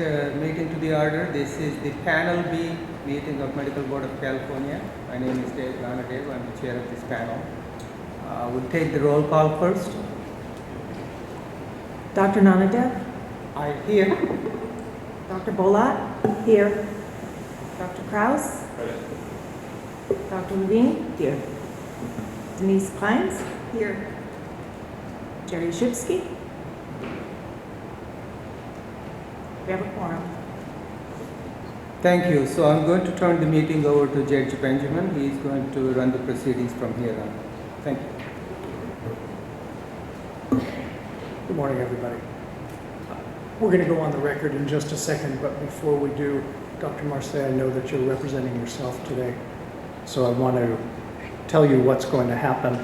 meeting to the order. This is the Panel B meeting of Medical Board of California. My name is Dave Ranadev. I'm the chair of this panel. We'll take the roll call first. Dr. Nanadev? I here. Dr. Bolat? Here. Dr. Kraus? Dr. Levine? Here. Denise Kleins? Here. Jerry Shipsky? We have a quorum. Thank you. So I'm going to turn the meeting over to Judge Benjamin. He's going to run the proceedings from here on. Thank you. Good morning, everybody. We're going to go on the record in just a second, but before we do, Dr. Marseille, I know that you're representing yourself today, so I want to tell you what's going to happen.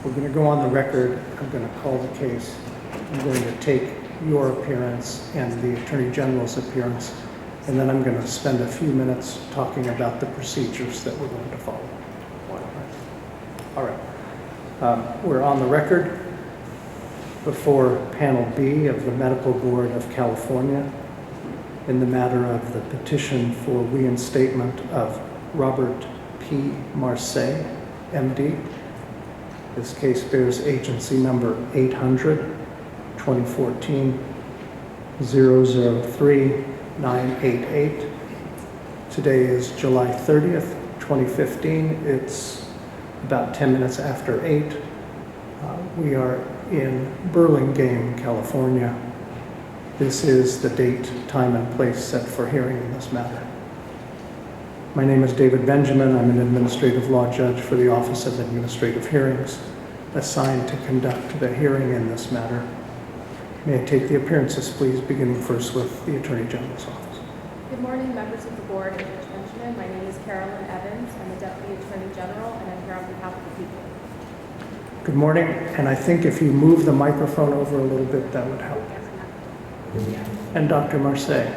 We're going to go on the record. I'm going to call the case. I'm going to take your appearance and the Attorney General's appearance, and then I'm going to spend a few minutes talking about the procedures that we're going to follow. All right. We're on the record before Panel B of the Medical Board of California in the matter of the petition for reinstatement of Robert P. Marseille, MD. This case bears agency number 800-2014-003988. Today is July 30th, 2015. It's about 10 minutes after 8. We are in Burlingame, California. This is the date, time, and place set for hearing in this matter. My name is David Benjamin. I'm an administrative law judge for the Office of Administrative Hearings, assigned to conduct the hearing in this matter. May I take the appearances, please, beginning first with the Attorney General's office. Good morning, members of the board and Judge Benjamin. My name is Carolyn Evans. I'm the Deputy Attorney General, and I'm here on behalf of the people. Good morning, and I think if you move the microphone over a little bit, that would help. And Dr. Marseille.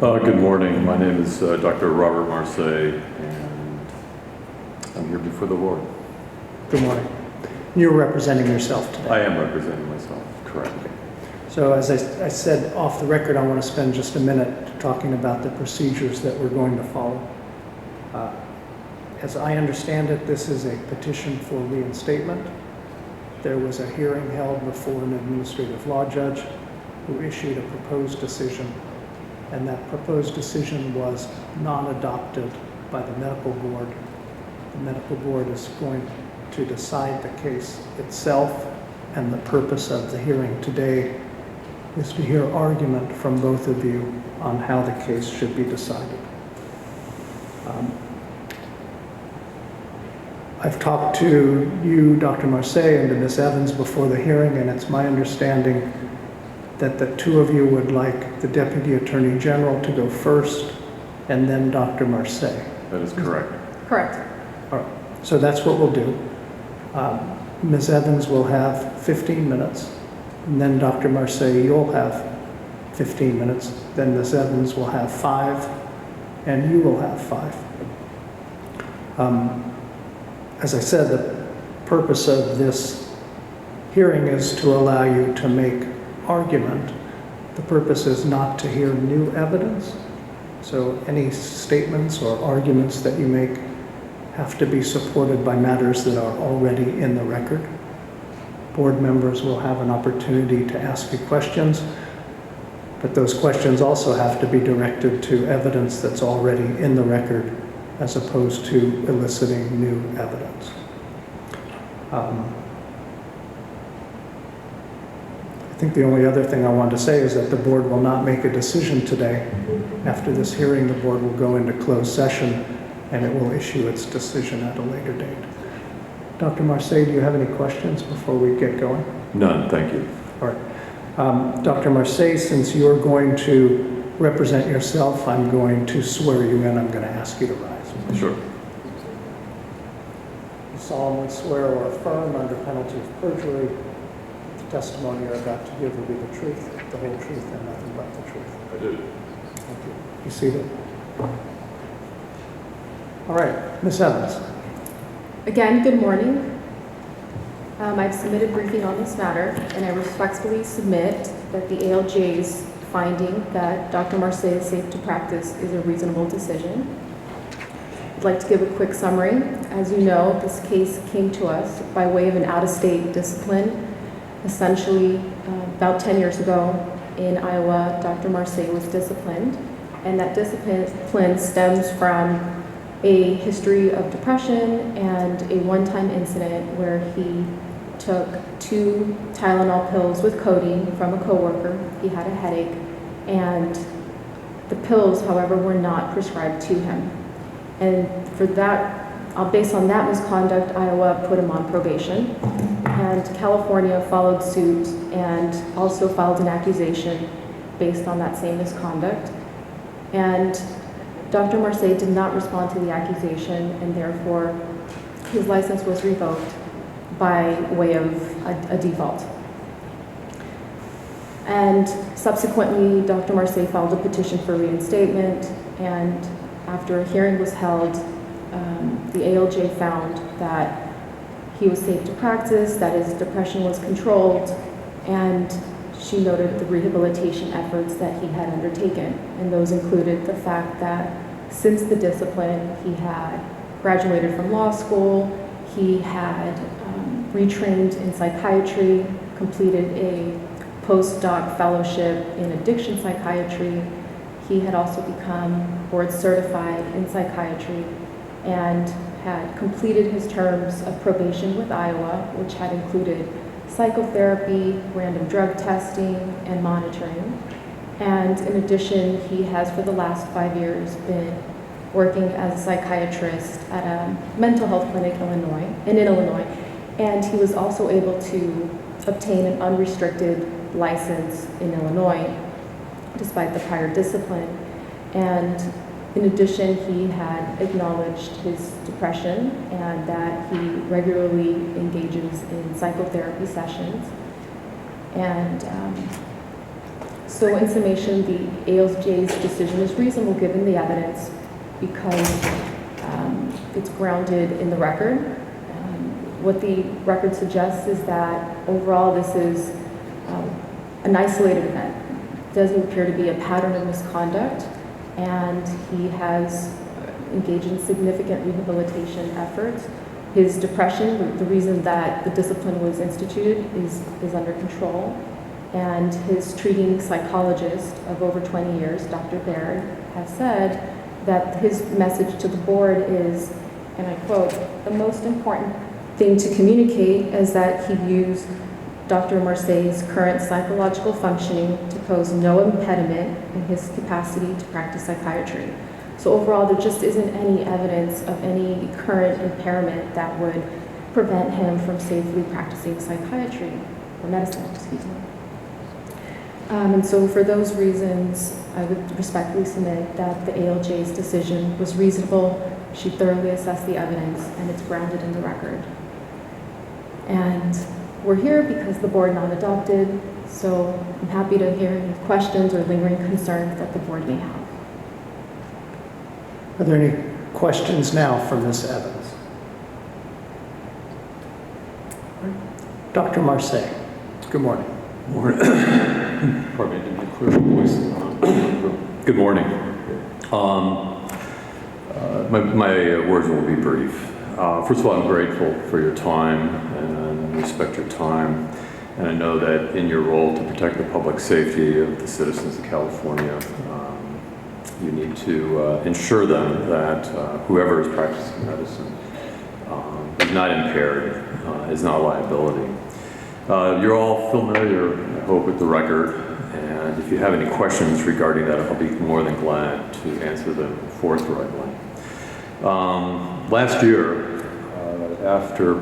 Good morning. My name is Dr. Robert Marseille, and I'm here before the board. Good morning. You're representing yourself today. I am representing myself, correct. So as I said off the record, I want to spend just a minute talking about the procedures that we're going to follow. As I understand it, this is a petition for reinstatement. There was a hearing held before an administrative law judge who issued a proposed decision, and that proposed decision was non-adopted by the medical board. The medical board is going to decide the case itself, and the purpose of the hearing today is to hear argument from both of you on how the case should be decided. I've talked to you, Dr. Marseille, and to Ms. Evans before the hearing, and it's my understanding that the two of you would like the Deputy Attorney General to go first, and then Dr. Marseille. That is correct. Correct. All right, so that's what we'll do. Ms. Evans will have 15 minutes, and then Dr. Marseille, you'll have 15 minutes. Then Ms. Evans will have 5, and you will have 5. As I said, the purpose of this hearing is to allow you to make argument. The purpose is not to hear new evidence. So any statements or arguments that you make have to be supported by matters that are already in the record. Board members will have an opportunity to ask you questions, but those questions also have to be directed to evidence that's already in the record, as opposed to eliciting new evidence. I think the only other thing I want to say is that the board will not make a decision today. After this hearing, the board will go into closed session and it will issue its decision at a later date. Dr. Marseille, do you have any questions before we get going? None, thank you. All right. Dr. Marseille, since you're going to represent yourself, I'm going to swear you in. I'm going to ask you to rise. Sure. You solemnly swear or affirm under penalty of perjury that the testimony you're about to give will be the truth, the whole truth, and nothing but the truth. I do. Thank you. Be seated. All right, Ms. Evans. Again, good morning. I've submitted briefing on this matter, and I respectfully submit that the ALJ's finding that Dr. Marseille is safe to practice is a reasonable decision. I'd like to give a quick summary. As you know, this case came to us by way of an out-of-state discipline. Essentially, about 10 years ago in Iowa, Dr. Marseille was disciplined, and that discipline stems from a history of depression and a one-time incident where he took 2 Tylenol pills with codeine from a coworker. He had a headache, and the pills, however, were not prescribed to him. And for that, based on that misconduct, Iowa put him on probation, and California followed suit and also filed an accusation based on that same misconduct. And Dr. Marseille did not respond to the accusation, and therefore his license was revoked by way of a default. And subsequently, Dr. Marseille filed a petition for reinstatement, and after a hearing was held, the ALJ found that he was safe to practice, that his depression was controlled, and she noted the rehabilitation efforts that he had undertaken. And those included the fact that since the discipline, he had graduated from law school, he had retrained in psychiatry, completed a postdoc fellowship in addiction psychiatry. He had also become board certified in psychiatry and had completed his terms of probation with Iowa, which had included psychotherapy, random drug testing, and monitoring. And in addition, he has for the last 5 years been working as a psychiatrist at a mental health clinic in Illinois. And he was also able to obtain an unrestricted license in Illinois, despite the prior discipline. And in addition, he had acknowledged his depression and that he regularly engages in psychotherapy sessions. And so in summation, the ALJ's decision is reasonable given the evidence because it's grounded in the record. What the record suggests is that overall this is an isolated event. It doesn't appear to be a pattern of misconduct, and he has engaged in significant rehabilitation efforts. His depression, the reason that the discipline was instituted, is under control, and his treating psychologist of over 20 years, Dr. Baird, has said that his message to the board is, and I quote, "The most important thing to communicate is that he views Dr. Marseille's current psychological functioning to pose no impediment in his capacity to practice psychiatry." So overall, there just isn't any evidence of any current impairment that would prevent him from safely practicing psychiatry or medicine, excuse me. And so for those reasons, I would respectfully submit that the ALJ's decision was reasonable. She thoroughly assessed the evidence, and it's grounded in the record. And we're here because the board non-adopted, so I'm happy to hear any questions or lingering concerns that the board may have. Are there any questions now for Ms. Evans? Dr. Marseille, good morning. Pardon me, didn't have clear voice. Good morning. My words will be brief. First of all, I'm grateful for your time and respect your time. And I know that in your role to protect the public safety of the citizens of California, you need to ensure them that whoever is practicing medicine is not impaired, is not a liability. You're all familiar, I hope, with the record, and if you have any questions regarding that, I'll be more than glad to answer them forthrightly. Last year, after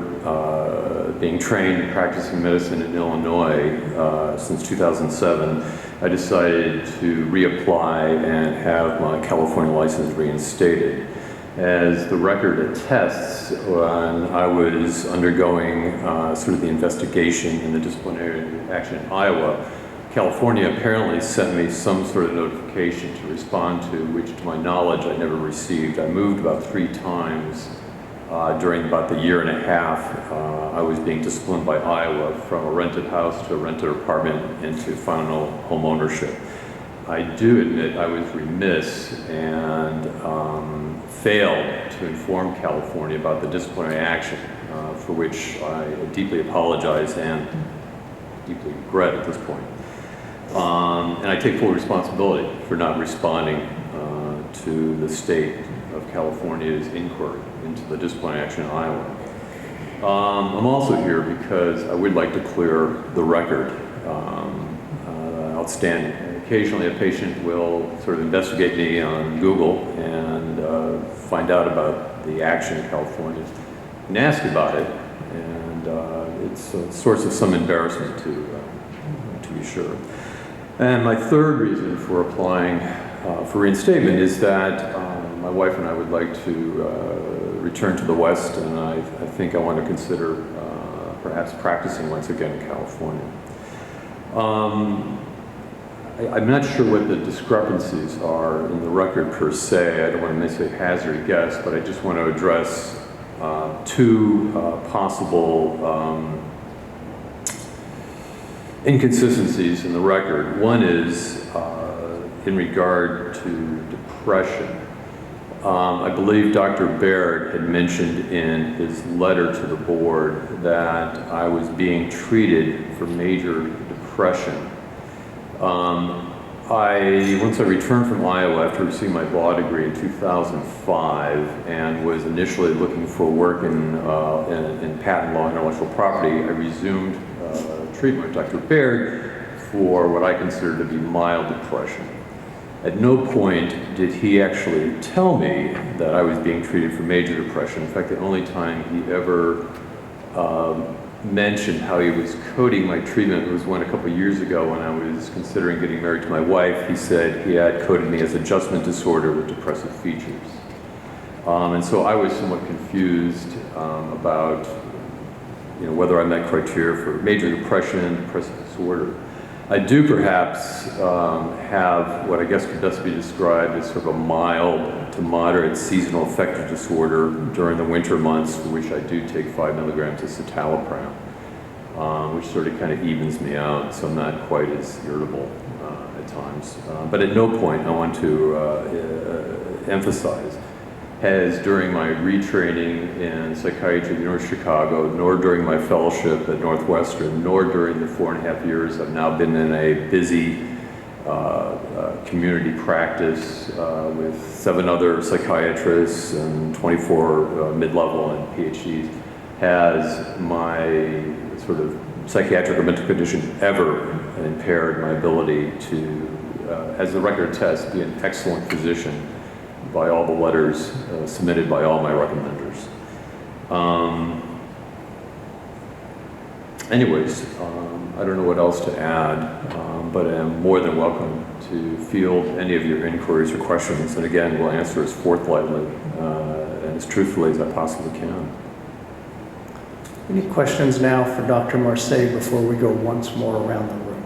being trained in practicing medicine in Illinois since 2007, I decided to reapply and have my California license reinstated. As the record attests, when I was undergoing sort of the investigation in the disciplinary action in Iowa, California apparently sent me some sort of notification to respond to, which to my knowledge I never received. I moved about 3 times during about the year and a half I was being disciplined by Iowa, from a rented house to a rented apartment into final home ownership. I do admit I was remiss and failed to inform California about the disciplinary action, for which I deeply apologize and deeply regret at this point. And I take full responsibility for not responding to the state of California's inquiry into the disciplinary action in Iowa. I'm also here because I would like to clear the record. Outstanding. Occasionally a patient will sort of investigate me on Google and find out about the action in California and ask about it, and it's a source of some embarrassment to be sure. And my third reason for applying for reinstatement is that my wife and I would like to return to the West, and I think I want to consider perhaps practicing once again in California. I'm not sure what the discrepancies are in the record per se. I don't want to necessarily hazard a guess, but I just want to address two possible inconsistencies in the record. One is in regard to depression. I believe Dr. Baird had mentioned in his letter to the board that I was being treated for major depression. Once I returned from Iowa after receiving my law degree in 2005 and was initially looking for work in patent law and intellectual property, I resumed treatment with Dr. Baird for what I consider to be mild depression. At no point did he actually tell me that I was being treated for major depression. In fact, the only time he ever mentioned how he was coding my treatment was when a couple of years ago when I was considering getting married to my wife. He said he had coded me as adjustment disorder with depressive features. And so I was somewhat confused about whether I met criteria for major depression and depressive disorder. I do perhaps have what I guess could best be described as sort of a mild to moderate seasonal affective disorder during the winter months, for which I do take 5 milligrams of citalopram, which sort of kind of evens me out, so I'm not quite as irritable at times. But at no point, I want to emphasize, has during my retraining in psychiatry at the University of Chicago, nor during my fellowship at Northwestern, nor during the 4.5 years I've now been in a busy community practice with 7 other psychiatrists and 24 mid-level and PhDs, has my sort of psychiatric or mental condition ever impaired my ability to, as the record attests, be an excellent physician by all the letters submitted by all my recommenders. Anyways, I don't know what else to add, but I'm more than welcome to field any of your inquiries or questions, and again, we'll answer as forthrightly and as truthfully as I possibly can. Any questions now for Dr. Marseille before we go once more around the room?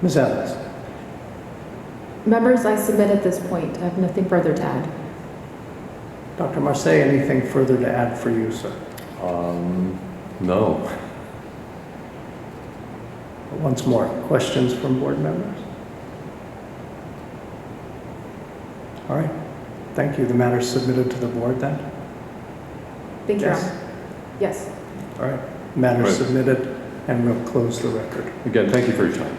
Ms. Evans. Members, I submit at this point. I have nothing further to add. Dr. Marseille, anything further to add for you, sir? No. Once more, questions from board members? All right. Thank you. The matter is submitted to the board then? Thank you, Your Yes. Honor. Yes. All right. Matter Right. submitted, and we'll close the record. Again, thank you for your time.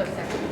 closed session.